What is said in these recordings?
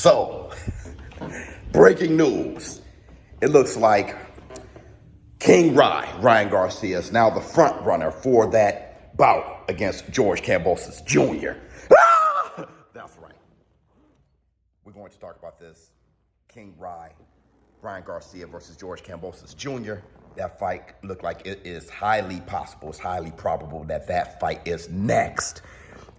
So, breaking news. It looks like Ryan Garcia, is now the front runner for that bout against George Kambosos Jr. That's right. We're going to talk about this. Ryan Garcia versus George Kambosos Jr. That fight looked like it is highly possible. It's highly probable that fight is next.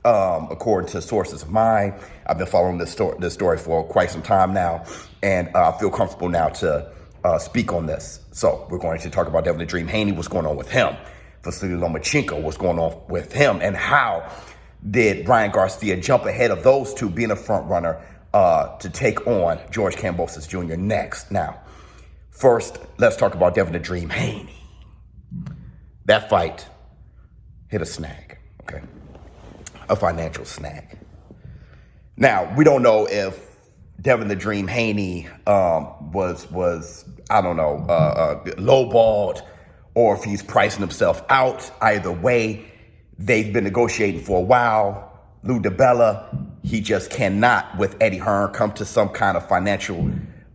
According to sources of mine, I've been following this story for quite some time now, and I feel comfortable now to speak on this. So we're going to talk about Devin the Dream Haney, what's going on with him, Vasily Lomachenko, what's going on with him, and how did Ryan Garcia jump ahead of those two, being a front runner to take on George Kambosos Jr. next. Now, first, let's talk about Devin the Dream Haney. That fight hit a snag, okay? A financial snag. Now, we don't know if Devin the Dream Haney was lowballed, or if he's pricing himself out. Either way, they've been negotiating for a while. Lou DiBella, he just cannot, with Eddie Hearn, come to some kind of financial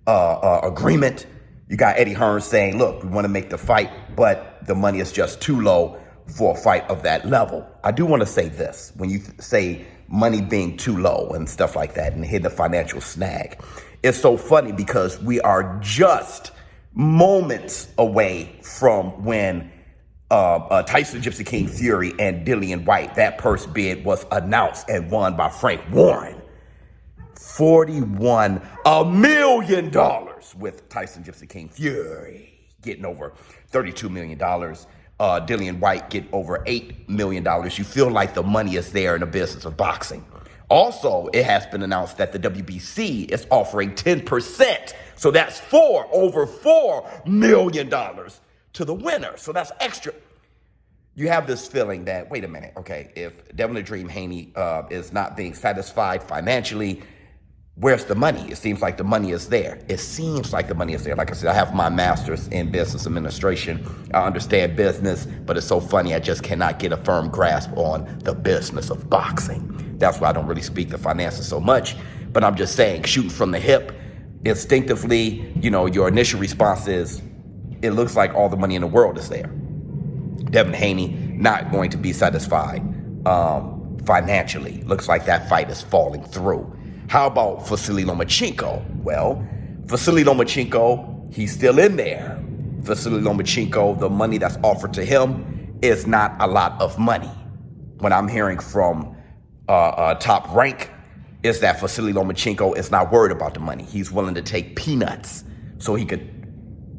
agreement. You got Eddie Hearn saying, look, we want to make the fight, but the money is just too low for a fight of that level. I do want to say this. When you say money being too low and stuff like that and hitting a financial snag, it's so funny because we are just moments away from when Tyson Gypsy King Fury and Dillian White, that purse bid was announced and won by Frank Warren. $41 million with Tyson Gypsy King Fury getting over $32 million. Dillian White get over $8 million. You feel like the money is there in the business of boxing. Also, it has been announced that the WBC is offering 10%. So that's over $4 million to the winner. So that's extra. You have this feeling that, wait a minute, okay, if Devin the Dream Haney is not being satisfied financially, where's the money? It seems like the money is there. Like I said, I have my master's in business administration. I understand business, but it's so funny, I just cannot get a firm grasp on the business of boxing. That's why I don't really speak the finances so much. But I'm just saying, shooting from the hip, instinctively, your initial response is, it looks like all the money in the world is there. Devin Haney not going to be satisfied financially. Looks like that fight is falling through. How about Vasily Lomachenko? Well, Vasily Lomachenko, he's still in there. Vasily Lomachenko, the money that's offered to him is not a lot of money. What I'm hearing from Top Rank is that Vasily Lomachenko is not worried about the money. He's willing to take peanuts so he could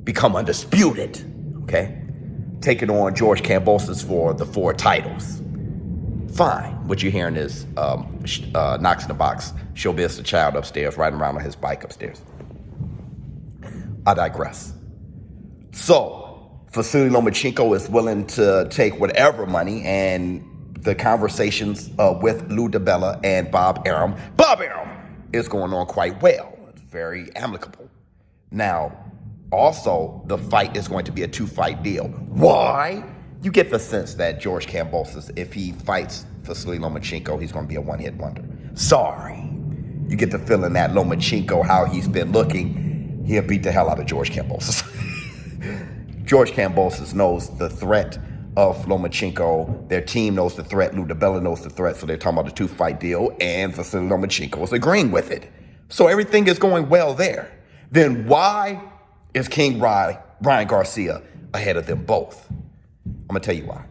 become undisputed, okay? Taking on George Kambosos for the 4 titles. Fine. What you're hearing is Knox in the Box, Showbiz the Child upstairs, riding around on his bike upstairs. I digress. So, Vasily Lomachenko is willing to take whatever money, and the conversations with Lou DiBella and Bob Arum is going on quite well. It's very amicable. Now, also, the fight is going to be a 2-fight deal. Why? You get the sense that George Kambosos, if he fights Vasily Lomachenko, he's going to be a one-hit wonder. Sorry. You get the feeling that Lomachenko, how he's been looking, he'll beat the hell out of George Kambosos. George Kambosos knows the threat of Lomachenko. Their team knows the threat. Lou DiBella knows the threat. So they're talking about a 2-fight deal, and Vasily Lomachenko is agreeing with it. So everything is going well there. Then why is Ryan Garcia ahead of them both? I'm going to tell you why.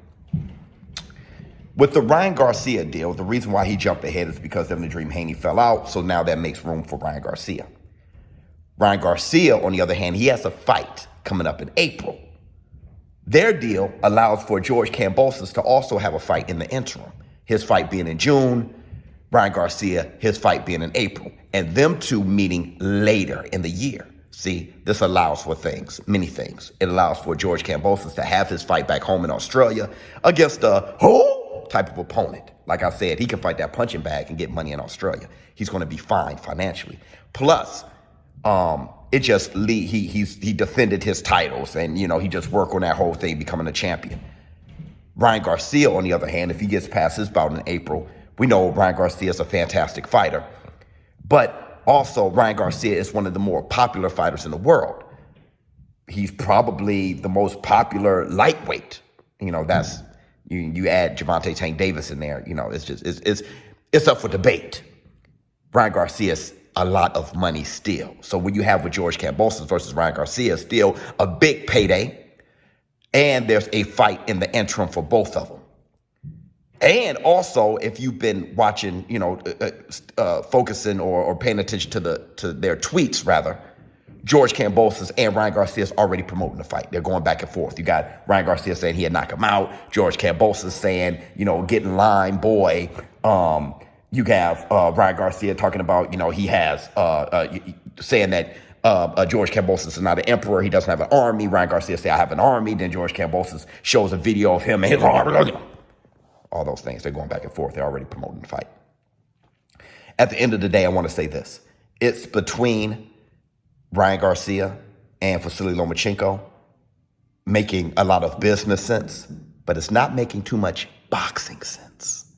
With the Ryan Garcia deal, the reason why he jumped ahead is because Devin the Dream Haney fell out, so now that makes room for Ryan Garcia. Ryan Garcia, on the other hand, he has a fight coming up in April. Their deal allows for George Kambosos to also have a fight in the interim. His fight being in June, Ryan Garcia, his fight being in April, and them two meeting later in the year. See, this allows for many things. It allows for George Kambosos to have his fight back home in Australia against a whole type of opponent. Like I said, he can fight that punching bag and get money in Australia. He's going to be fine financially. Plus, he defended his titles, and he just worked on that whole thing, becoming a champion. Ryan Garcia, on the other hand, if he gets past his bout in April, we know Ryan Garcia is a fantastic fighter. But Also, Ryan Garcia is one of the more popular fighters in the world. He's probably the most popular lightweight. That's you add Gervonta Tank Davis in there. It's up for debate. Ryan Garcia's a lot of money still. So when you have with George Kambosos versus Ryan Garcia, still a big payday. And there's a fight in the interim for both of them. And also, if you've been watching, focusing or paying attention to their tweets, rather, George Kambosos and Ryan Garcia is already promoting the fight. They're going back and forth. You got Ryan Garcia saying he'd knock him out. George Kambosos saying, get in line, boy. You have Ryan Garcia talking about, he has saying that George Kambosos is not an emperor. He doesn't have an army. Ryan Garcia say, I have an army. Then George Kambosos shows a video of him and his army. All those things. They're going back and forth. They're already promoting the fight. At the end of the day, I want to say this. It's between Ryan Garcia and Vasily Lomachenko making a lot of business sense, but it's not making too much boxing sense.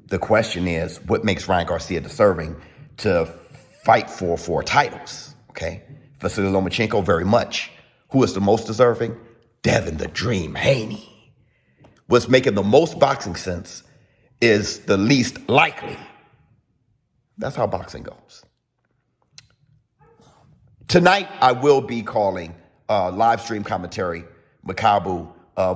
The question is, what makes Ryan Garcia deserving to fight for 4 titles? Okay. Vasily Lomachenko, very much. Who is the most deserving? Devin the Dream Haney. What's making the most boxing sense is the least likely. That's how boxing goes. Tonight, I will be calling live stream commentary, Makabu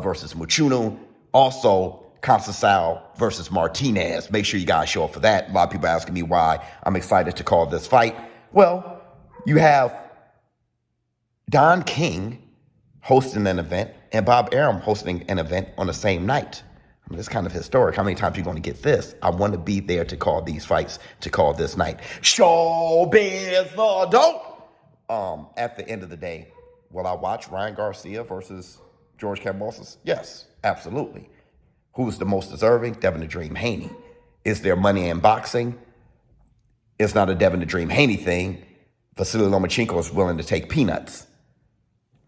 versus Muchunu. Also, Conceição versus Martinez. Make sure you guys show up for that. A lot of people asking me why I'm excited to call this fight. Well, you have Don King hosting an event and Bob Arum hosting an event on the same night. I mean, it's kind of historic. How many times are you going to get this? I want to be there to call these fights, to call this night. Showbiz the dope. At the end of the day, will I watch Ryan Garcia versus George Kambosos? Yes, absolutely. Who's the most deserving? Devin the Dream Haney. Is there money in boxing? It's not a Devin the Dream Haney thing. Vasily Lomachenko is willing to take peanuts.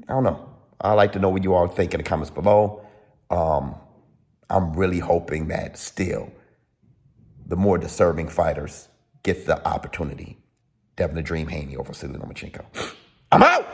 I don't know. I'd like to know what you all think in the comments below. I'm really hoping that still the more deserving fighters get the opportunity. Devin the Dream Haney over Vasily Lomachenko. I'm out!